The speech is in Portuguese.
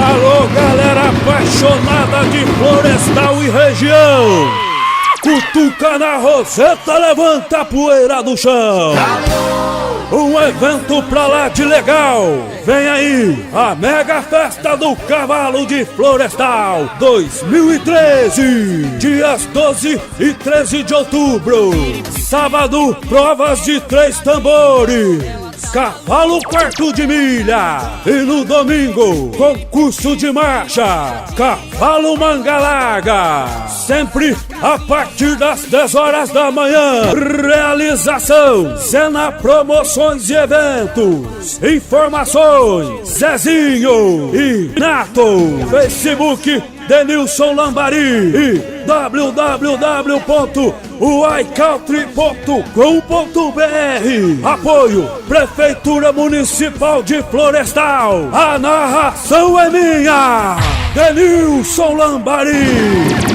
Alô, galera apaixonada de Florestal e região, cutuca na roseta, levanta a poeira do chão. Um evento pra lá de legal, vem aí a mega festa do cavalo de Florestal 2013, dias 12 e 13 de outubro. Sábado, provas de 3 tambores, cavalo quarto de milha. E no domingo, concurso de marcha, cavalo manga larga. Sempre a partir das 10 horas da manhã. Realização Zena Promoções e Eventos. Informações Zezinho e Nato. Facebook Denilson Lambari e www.uiCountry.com.br. Apoio Prefeitura Municipal de Florestal. A narração é minha, Denilson Lambari.